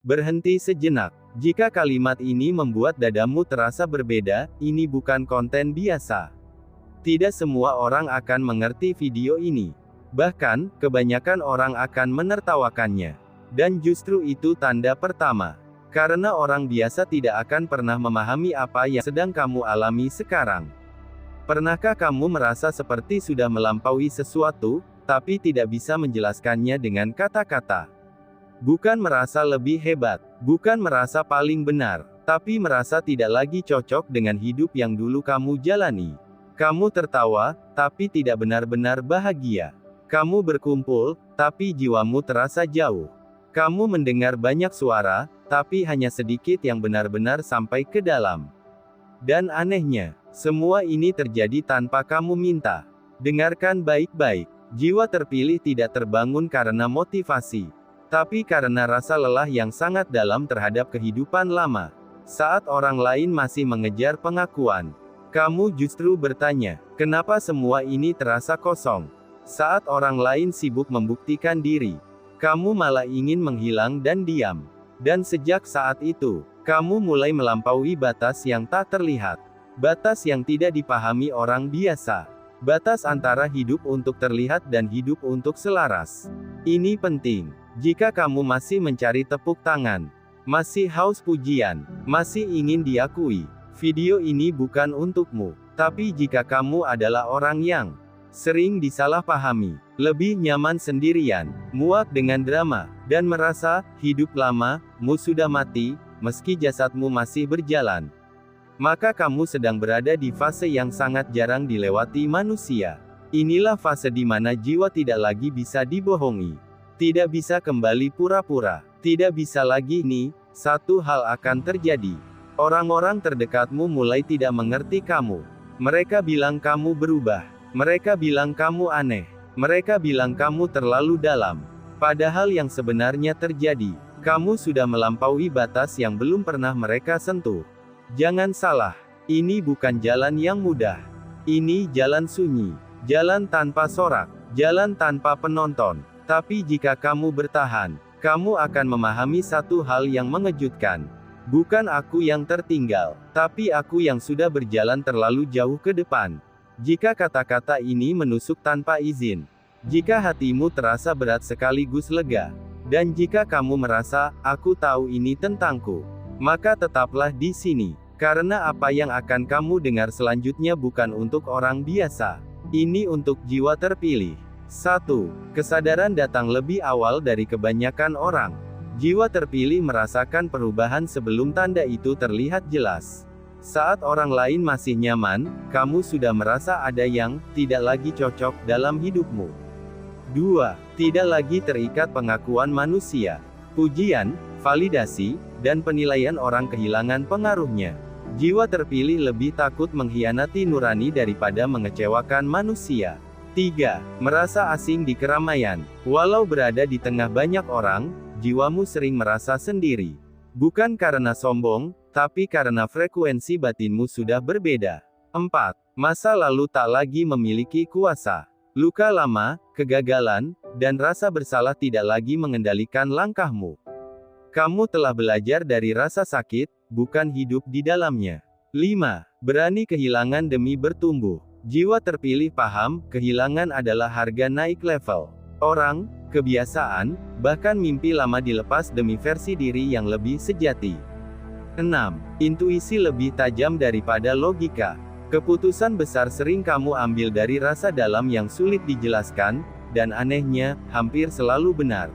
Berhenti sejenak. Jika kalimat ini membuat dadamu terasa berbeda, ini bukan konten biasa. Tidak semua orang akan mengerti video ini. Bahkan, kebanyakan orang akan menertawakannya. Dan justru itu tanda pertama. Karena orang biasa tidak akan pernah memahami apa yang sedang kamu alami sekarang. Pernahkah kamu merasa seperti sudah melampaui sesuatu, tapi tidak bisa menjelaskannya dengan kata-kata? Bukan merasa lebih hebat, bukan merasa paling benar, tapi merasa tidak lagi cocok dengan hidup yang dulu kamu jalani. Kamu tertawa, tapi tidak benar-benar bahagia. Kamu berkumpul, tapi jiwamu terasa jauh. Kamu mendengar banyak suara, tapi hanya sedikit yang benar-benar sampai ke dalam. Dan anehnya, semua ini terjadi tanpa kamu minta. Dengarkan baik-baik. Jiwa terpilih tidak terbangun karena motivasi, tapi karena rasa lelah yang sangat dalam terhadap kehidupan lama. Saat orang lain masih mengejar pengakuan, kamu justru bertanya, kenapa semua ini terasa kosong? Saat orang lain sibuk membuktikan diri, kamu malah ingin menghilang dan diam. Dan sejak saat itu, kamu mulai melampaui batas yang tak terlihat. Batas yang tidak dipahami orang biasa. Batas antara hidup untuk terlihat dan hidup untuk selaras. Ini penting. Jika kamu masih mencari tepuk tangan, masih haus pujian, masih ingin diakui, video ini bukan untukmu. Tapi jika kamu adalah orang yang sering disalahpahami, lebih nyaman sendirian, muak dengan drama, dan merasa hidup lama-mu sudah mati, meski jasadmu masih berjalan, maka kamu sedang berada di fase yang sangat jarang dilewati manusia. Inilah fase di mana jiwa tidak lagi bisa dibohongi, tidak bisa kembali pura-pura, tidak bisa lagi nih. Satu hal akan terjadi. Orang-orang terdekatmu mulai tidak mengerti kamu. Mereka bilang kamu berubah. Mereka bilang kamu aneh. Mereka bilang kamu terlalu dalam. Padahal yang sebenarnya terjadi, kamu sudah melampaui batas yang belum pernah mereka sentuh. Jangan salah, ini bukan jalan yang mudah. Ini jalan sunyi, jalan tanpa sorak, jalan tanpa penonton. Tapi jika kamu bertahan, kamu akan memahami satu hal yang mengejutkan. Bukan aku yang tertinggal, tapi aku yang sudah berjalan terlalu jauh ke depan. Jika kata-kata ini menusuk tanpa izin, jika hatimu terasa berat sekaligus lega, dan jika kamu merasa, aku tahu ini tentangku, maka tetaplah di sini, karena apa yang akan kamu dengar selanjutnya bukan untuk orang biasa. Ini untuk jiwa terpilih. 1. Kesadaran datang lebih awal dari kebanyakan orang. Jiwa terpilih merasakan perubahan sebelum tanda itu terlihat jelas. Saat orang lain masih nyaman, kamu sudah merasa ada yang tidak lagi cocok dalam hidupmu. 2. Tidak lagi terikat pengakuan manusia. Pujian, validasi, dan penilaian orang kehilangan pengaruhnya. Jiwa terpilih lebih takut mengkhianati nurani daripada mengecewakan manusia. 3. Merasa asing di keramaian. Walau berada di tengah banyak orang, jiwamu sering merasa sendiri. Bukan karena sombong, tapi karena frekuensi batinmu sudah berbeda. 4. Masa lalu tak lagi memiliki kuasa. Luka lama, kegagalan, dan rasa bersalah tidak lagi mengendalikan langkahmu. Kamu telah belajar dari rasa sakit, bukan hidup di dalamnya. 5. Berani kehilangan demi bertumbuh. Jiwa terpilih paham, kehilangan adalah harga naik level. Orang, kebiasaan, bahkan mimpi lama dilepas demi versi diri yang lebih sejati. 6. Intuisi lebih tajam daripada logika. Keputusan besar sering kamu ambil dari rasa dalam yang sulit dijelaskan, dan anehnya, hampir selalu benar.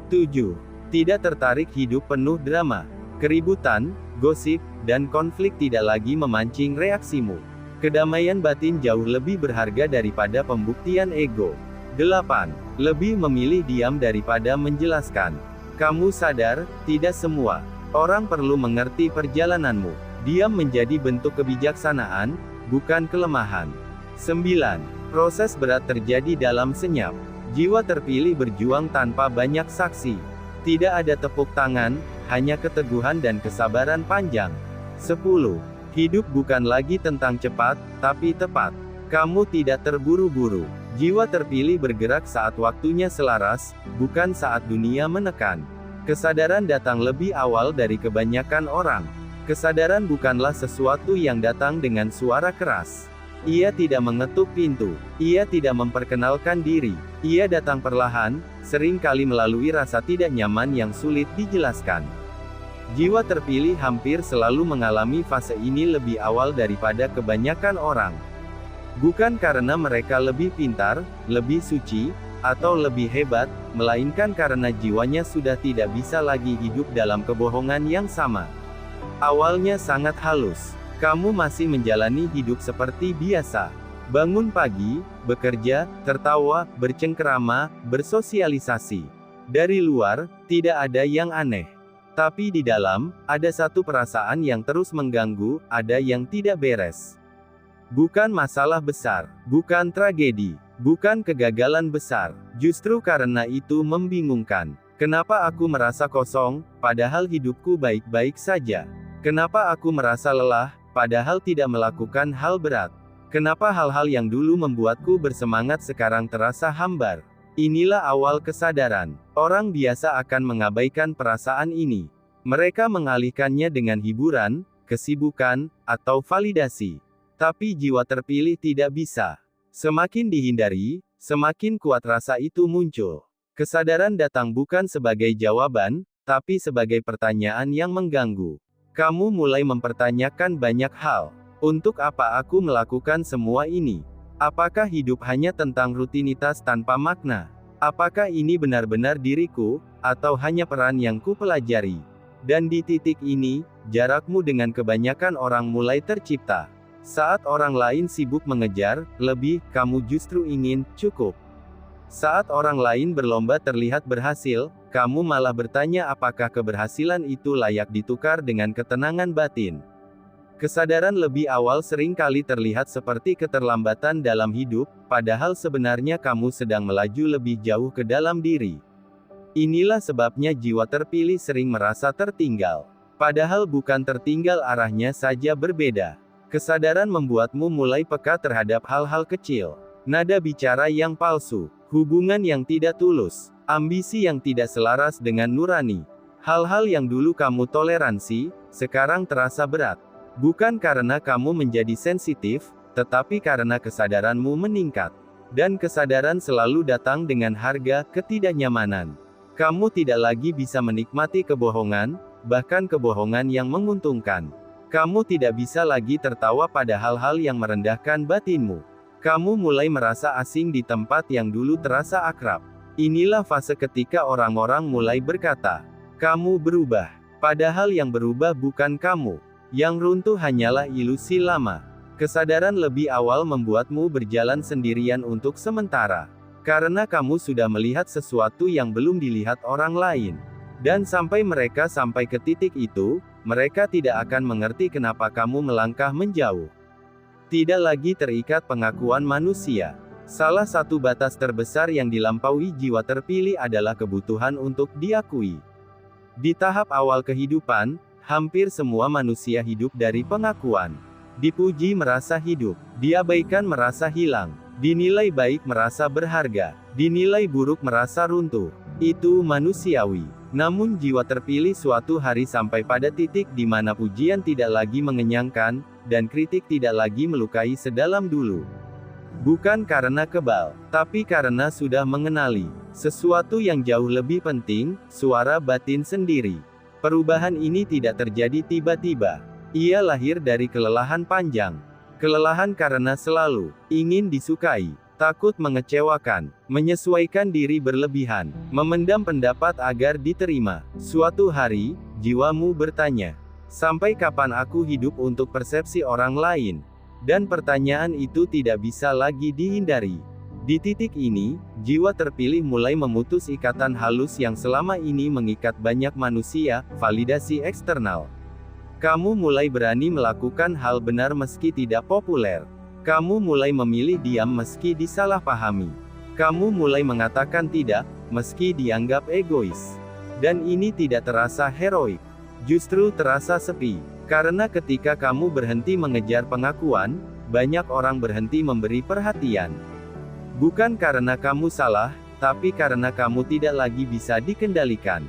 7. Tidak tertarik hidup penuh drama. Keributan, gosip, dan konflik tidak lagi memancing reaksimu. Kedamaian batin jauh lebih berharga daripada pembuktian ego. 8. Lebih memilih diam daripada menjelaskan. Kamu sadar, tidak semua orang perlu mengerti perjalananmu. Diam menjadi bentuk kebijaksanaan, bukan kelemahan. 9. Proses berat terjadi dalam senyap. Jiwa terpilih berjuang tanpa banyak saksi. Tidak ada tepuk tangan, hanya keteguhan dan kesabaran panjang. 10. Hidup bukan lagi tentang cepat, tapi tepat. Kamu tidak terburu-buru. Jiwa terpilih bergerak saat waktunya selaras, bukan saat dunia menekan. Kesadaran datang lebih awal dari kebanyakan orang. Kesadaran bukanlah sesuatu yang datang dengan suara keras. Ia tidak mengetuk pintu. Ia tidak memperkenalkan diri. Ia datang perlahan, sering kali melalui rasa tidak nyaman yang sulit dijelaskan. Jiwa terpilih hampir selalu mengalami fase ini lebih awal daripada kebanyakan orang. Bukan karena mereka lebih pintar, lebih suci, atau lebih hebat, melainkan karena jiwanya sudah tidak bisa lagi hidup dalam kebohongan yang sama. Awalnya sangat halus. Kamu masih menjalani hidup seperti biasa. Bangun pagi, bekerja, tertawa, bercengkerama, bersosialisasi. Dari luar, tidak ada yang aneh. Tapi di dalam, ada satu perasaan yang terus mengganggu, ada yang tidak beres. Bukan masalah besar, bukan tragedi, bukan kegagalan besar. Justru karena itu membingungkan. Kenapa aku merasa kosong, padahal hidupku baik-baik saja? Kenapa aku merasa lelah, padahal tidak melakukan hal berat? Kenapa hal-hal yang dulu membuatku bersemangat sekarang terasa hambar? Inilah awal kesadaran. Orang biasa akan mengabaikan perasaan ini. Mereka mengalihkannya dengan hiburan, kesibukan, atau validasi. Tapi jiwa terpilih tidak bisa. Semakin dihindari, semakin kuat rasa itu muncul. Kesadaran datang bukan sebagai jawaban, tapi sebagai pertanyaan yang mengganggu. Kamu mulai mempertanyakan banyak hal. Untuk apa aku melakukan semua ini? Apakah hidup hanya tentang rutinitas tanpa makna? Apakah ini benar-benar diriku, atau hanya peran yang kupelajari? Dan di titik ini, jarakmu dengan kebanyakan orang mulai tercipta. Saat orang lain sibuk mengejar lebih, kamu justru ingin cukup. Saat orang lain berlomba terlihat berhasil, kamu malah bertanya apakah keberhasilan itu layak ditukar dengan ketenangan batin. Kesadaran lebih awal seringkali terlihat seperti keterlambatan dalam hidup, padahal sebenarnya kamu sedang melaju lebih jauh ke dalam diri. Inilah sebabnya jiwa terpilih sering merasa tertinggal. Padahal bukan tertinggal, arahnya saja berbeda. Kesadaran membuatmu mulai peka terhadap hal-hal kecil. Nada bicara yang palsu, hubungan yang tidak tulus, ambisi yang tidak selaras dengan nurani. Hal-hal yang dulu kamu toleransi, sekarang terasa berat. Bukan karena kamu menjadi sensitif, tetapi karena kesadaranmu meningkat. Dan kesadaran selalu datang dengan harga ketidaknyamanan. Kamu tidak lagi bisa menikmati kebohongan, bahkan kebohongan yang menguntungkan. Kamu tidak bisa lagi tertawa pada hal-hal yang merendahkan batinmu. Kamu mulai merasa asing di tempat yang dulu terasa akrab. Inilah fase ketika orang-orang mulai berkata, "Kamu berubah." Padahal yang berubah bukan kamu. Yang runtuh hanyalah ilusi lama. Kesadaran lebih awal membuatmu berjalan sendirian untuk sementara. Karena kamu sudah melihat sesuatu yang belum dilihat orang lain. Dan sampai mereka sampai ke titik itu, mereka tidak akan mengerti kenapa kamu melangkah menjauh. Tidak lagi terikat pengakuan manusia. Salah satu batas terbesar yang dilampaui jiwa terpilih adalah kebutuhan untuk diakui. Di tahap awal kehidupan, hampir semua manusia hidup dari pengakuan. Dipuji merasa hidup, diabaikan merasa hilang, dinilai baik merasa berharga, dinilai buruk merasa runtuh. Itu manusiawi. Namun jiwa terpilih suatu hari sampai pada titik di mana pujian tidak lagi mengenyangkan, dan kritik tidak lagi melukai sedalam dulu. Bukan karena kebal, tapi karena sudah mengenali sesuatu yang jauh lebih penting, suara batin sendiri. Perubahan ini tidak terjadi tiba-tiba. Ia lahir dari kelelahan panjang. Kelelahan karena selalu ingin disukai, takut mengecewakan, menyesuaikan diri berlebihan, memendam pendapat agar diterima. Suatu hari, jiwamu bertanya, "Sampai kapan aku hidup untuk persepsi orang lain?" Dan pertanyaan itu tidak bisa lagi dihindari. Di titik ini, jiwa terpilih mulai memutus ikatan halus yang selama ini mengikat banyak manusia, validasi eksternal. Kamu mulai berani melakukan hal benar meski tidak populer. Kamu mulai memilih diam meski disalahpahami. Kamu mulai mengatakan tidak, meski dianggap egois. Dan ini tidak terasa heroik. Justru terasa sepi. Karena ketika kamu berhenti mengejar pengakuan, banyak orang berhenti memberi perhatian. Bukan karena kamu salah, tapi karena kamu tidak lagi bisa dikendalikan.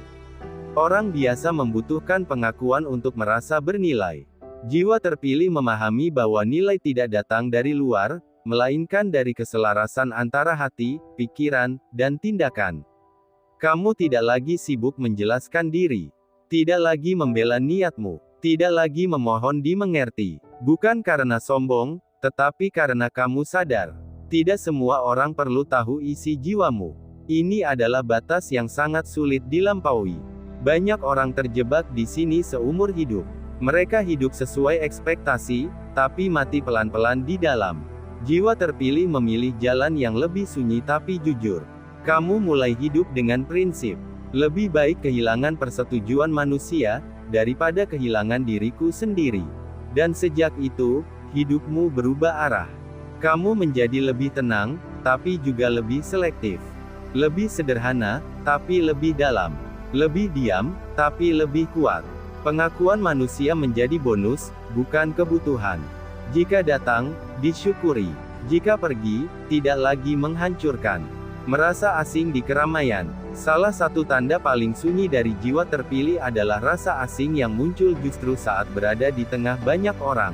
Orang biasa membutuhkan pengakuan untuk merasa bernilai. Jiwa terpilih memahami bahwa nilai tidak datang dari luar, melainkan dari keselarasan antara hati, pikiran, dan tindakan. Kamu tidak lagi sibuk menjelaskan diri. Tidak lagi membela niatmu. Tidak lagi memohon dimengerti. Bukan karena sombong, tetapi karena kamu sadar. Tidak semua orang perlu tahu isi jiwamu. Ini adalah batas yang sangat sulit dilampaui. Banyak orang terjebak di sini seumur hidup. Mereka hidup sesuai ekspektasi, tapi mati pelan-pelan di dalam. Jiwa terpilih memilih jalan yang lebih sunyi tapi jujur. Kamu mulai hidup dengan prinsip, lebih baik kehilangan persetujuan manusia, daripada kehilangan diriku sendiri. Dan sejak itu, hidupmu berubah arah. Kamu menjadi lebih tenang, tapi juga lebih selektif. Lebih sederhana, tapi lebih dalam. Lebih diam, tapi lebih kuat. Pengakuan manusia menjadi bonus, bukan kebutuhan. Jika datang, disyukuri. Jika pergi, tidak lagi menghancurkan. Merasa asing di keramaian. Salah satu tanda paling sunyi dari jiwa terpilih adalah rasa asing yang muncul justru saat berada di tengah banyak orang.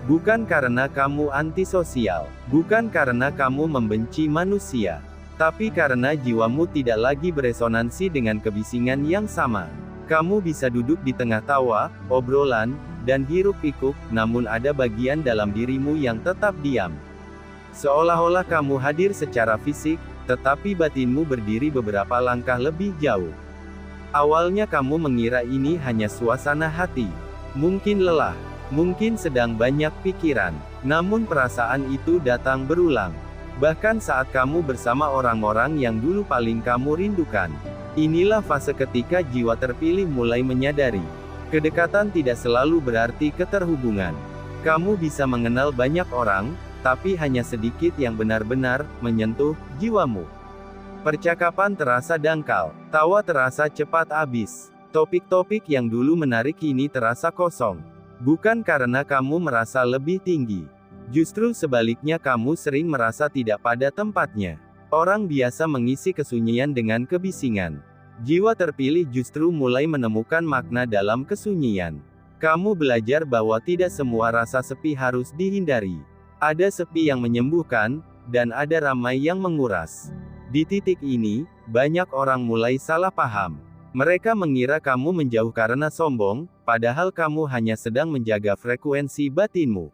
Bukan karena kamu antisosial. Bukan karena kamu membenci manusia. Tapi karena jiwamu tidak lagi beresonansi dengan kebisingan yang sama. Kamu bisa duduk di tengah tawa, obrolan, dan hiruk-pikuk, namun ada bagian dalam dirimu yang tetap diam. Seolah-olah kamu hadir secara fisik, tetapi batinmu berdiri beberapa langkah lebih jauh. Awalnya kamu mengira ini hanya suasana hati. Mungkin lelah, mungkin sedang banyak pikiran. Namun perasaan itu datang berulang. Bahkan saat kamu bersama orang-orang yang dulu paling kamu rindukan. Inilah fase ketika jiwa terpilih mulai menyadari. Kedekatan tidak selalu berarti keterhubungan. Kamu bisa mengenal banyak orang, tapi hanya sedikit yang benar-benar menyentuh jiwamu. Percakapan terasa dangkal, tawa terasa cepat habis. Topik-topik yang dulu menarik kini terasa kosong. Bukan karena kamu merasa lebih tinggi. Justru sebaliknya kamu sering merasa tidak pada tempatnya. Orang biasa mengisi kesunyian dengan kebisingan. Jiwa terpilih justru mulai menemukan makna dalam kesunyian. Kamu belajar bahwa tidak semua rasa sepi harus dihindari. Ada sepi yang menyembuhkan, dan ada ramai yang menguras. Di titik ini, banyak orang mulai salah paham. Mereka mengira kamu menjauh karena sombong, padahal kamu hanya sedang menjaga frekuensi batinmu.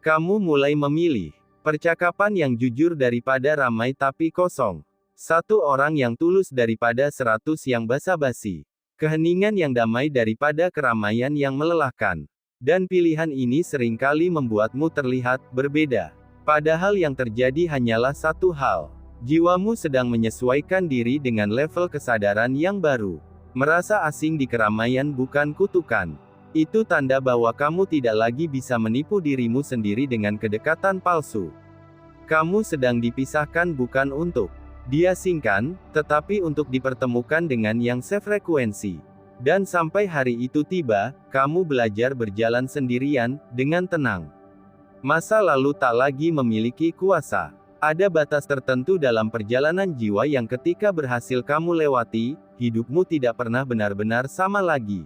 Kamu mulai memilih percakapan yang jujur daripada ramai tapi kosong. Satu orang yang tulus daripada 100 yang basa-basi. Keheningan yang damai daripada keramaian yang melelahkan. Dan pilihan ini seringkali membuatmu terlihat berbeda. Padahal yang terjadi hanyalah satu hal. Jiwamu sedang menyesuaikan diri dengan level kesadaran yang baru. Merasa asing di keramaian bukan kutukan. Itu tanda bahwa kamu tidak lagi bisa menipu dirimu sendiri dengan kedekatan palsu. Kamu sedang dipisahkan bukan untuk diasingkan, tetapi untuk dipertemukan dengan yang sefrekuensi. Dan sampai hari itu tiba, kamu belajar berjalan sendirian, dengan tenang. Masa lalu tak lagi memiliki kuasa. Ada batas tertentu dalam perjalanan jiwa yang ketika berhasil kamu lewati, hidupmu tidak pernah benar-benar sama lagi.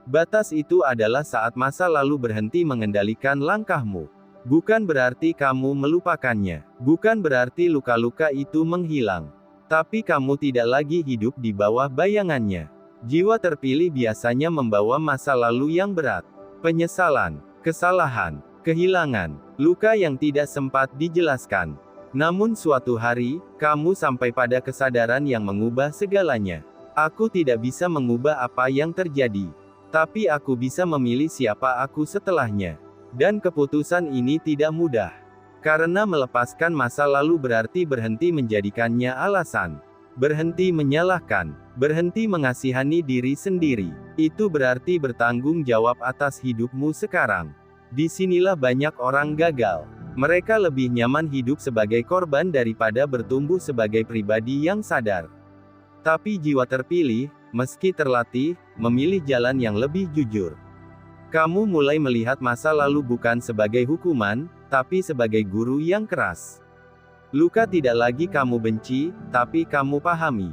Batas itu adalah saat masa lalu berhenti mengendalikan langkahmu. Bukan berarti kamu melupakannya. Bukan berarti luka-luka itu menghilang. Tapi kamu tidak lagi hidup di bawah bayangannya. Jiwa terpilih biasanya membawa masa lalu yang berat. Penyesalan, kesalahan, kehilangan, luka yang tidak sempat dijelaskan. Namun suatu hari, kamu sampai pada kesadaran yang mengubah segalanya. Aku tidak bisa mengubah apa yang terjadi. Tapi aku bisa memilih siapa aku setelahnya. Dan keputusan ini tidak mudah. Karena melepaskan masa lalu berarti berhenti menjadikannya alasan. Berhenti menyalahkan. Berhenti mengasihani diri sendiri. Itu berarti bertanggung jawab atas hidupmu sekarang. Disinilah banyak orang gagal. Mereka lebih nyaman hidup sebagai korban daripada bertumbuh sebagai pribadi yang sadar. Tapi jiwa terpilih, meski terlatih, memilih jalan yang lebih jujur. Kamu mulai melihat masa lalu bukan sebagai hukuman, tapi sebagai guru yang keras. Luka tidak lagi kamu benci, tapi kamu pahami.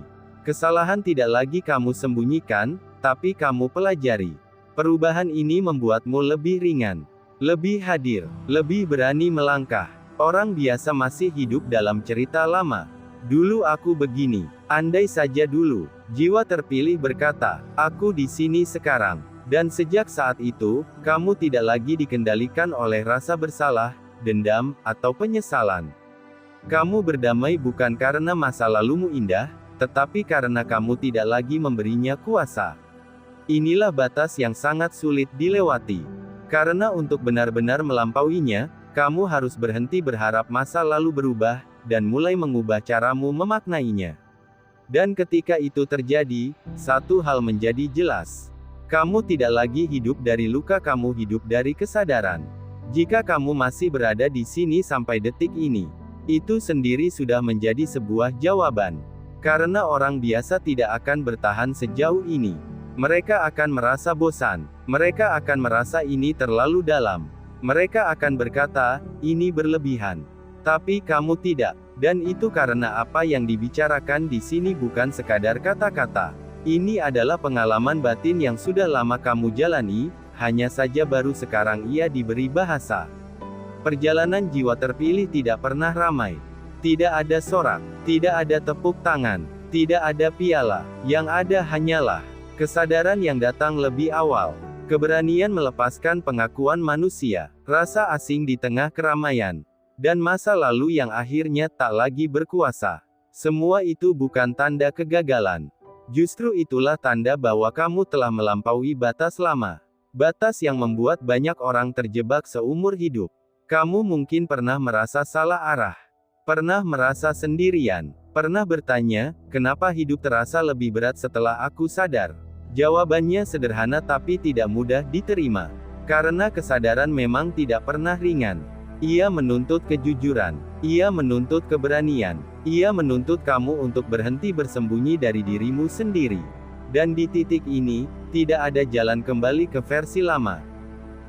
Kesalahan tidak lagi kamu sembunyikan, tapi kamu pelajari. Perubahan ini membuatmu lebih ringan, lebih hadir, lebih berani melangkah. Orang biasa masih hidup dalam cerita lama. Dulu aku begini, andai saja dulu. Jiwa terpilih berkata, aku di sini sekarang. Dan sejak saat itu, kamu tidak lagi dikendalikan oleh rasa bersalah, dendam, atau penyesalan. Kamu berdamai bukan karena masa lalumu indah, tetapi karena kamu tidak lagi memberinya kuasa. Inilah batas yang sangat sulit dilewati. Karena untuk benar-benar melampauinya, kamu harus berhenti berharap masa lalu berubah, dan mulai mengubah caramu memaknainya. Dan ketika itu terjadi, satu hal menjadi jelas. Kamu tidak lagi hidup dari luka, kamu hidup dari kesadaran. Jika kamu masih berada di sini sampai detik ini, itu sendiri sudah menjadi sebuah jawaban. Karena orang biasa tidak akan bertahan sejauh ini. Mereka akan merasa bosan. Mereka akan merasa ini terlalu dalam. Mereka akan berkata, ini berlebihan. Tapi kamu tidak. Dan itu karena apa yang dibicarakan di sini bukan sekadar kata-kata. Ini adalah pengalaman batin yang sudah lama kamu jalani, hanya saja baru sekarang ia diberi bahasa. Perjalanan jiwa terpilih tidak pernah ramai. Tidak ada sorak, tidak ada tepuk tangan, tidak ada piala. Yang ada hanyalah kesadaran yang datang lebih awal. Keberanian melepaskan pengakuan manusia, rasa asing di tengah keramaian, dan masa lalu yang akhirnya tak lagi berkuasa. Semua itu bukan tanda kegagalan. Justru itulah tanda bahwa kamu telah melampaui batas lama. Batas yang membuat banyak orang terjebak seumur hidup. Kamu mungkin pernah merasa salah arah. Pernah merasa sendirian. Pernah bertanya, kenapa hidup terasa lebih berat setelah aku sadar? Jawabannya sederhana tapi tidak mudah diterima. Karena kesadaran memang tidak pernah ringan. Ia menuntut kejujuran. Ia menuntut keberanian. Ia menuntut kamu untuk berhenti bersembunyi dari dirimu sendiri. Dan di titik ini, tidak ada jalan kembali ke versi lama.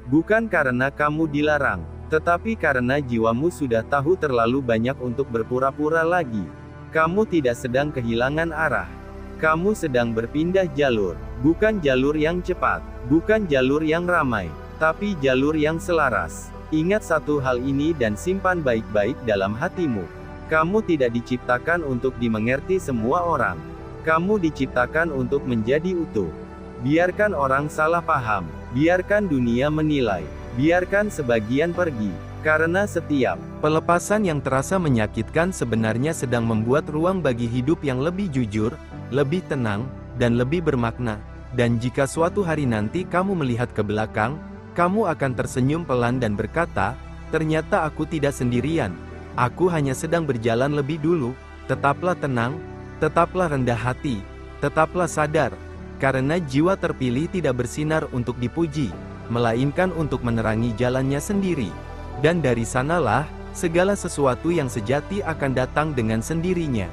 Bukan karena kamu dilarang, tetapi karena jiwamu sudah tahu terlalu banyak untuk berpura-pura lagi. Kamu tidak sedang kehilangan arah. Kamu sedang berpindah jalur. Bukan jalur yang cepat. Bukan jalur yang ramai. Tapi jalur yang selaras. Ingat satu hal ini dan simpan baik-baik dalam hatimu. Kamu tidak diciptakan untuk dimengerti semua orang. Kamu diciptakan untuk menjadi utuh. Biarkan orang salah paham. Biarkan dunia menilai. Biarkan sebagian pergi. Karena setiap pelepasan yang terasa menyakitkan sebenarnya sedang membuat ruang bagi hidup yang lebih jujur, lebih tenang, dan lebih bermakna. Dan jika suatu hari nanti kamu melihat ke belakang, kamu akan tersenyum pelan dan berkata, ternyata aku tidak sendirian. Aku hanya sedang berjalan lebih dulu. Tetaplah tenang, tetaplah rendah hati, tetaplah sadar. Karena jiwa terpilih tidak bersinar untuk dipuji, melainkan untuk menerangi jalannya sendiri. Dan dari sanalah, segala sesuatu yang sejati akan datang dengan sendirinya.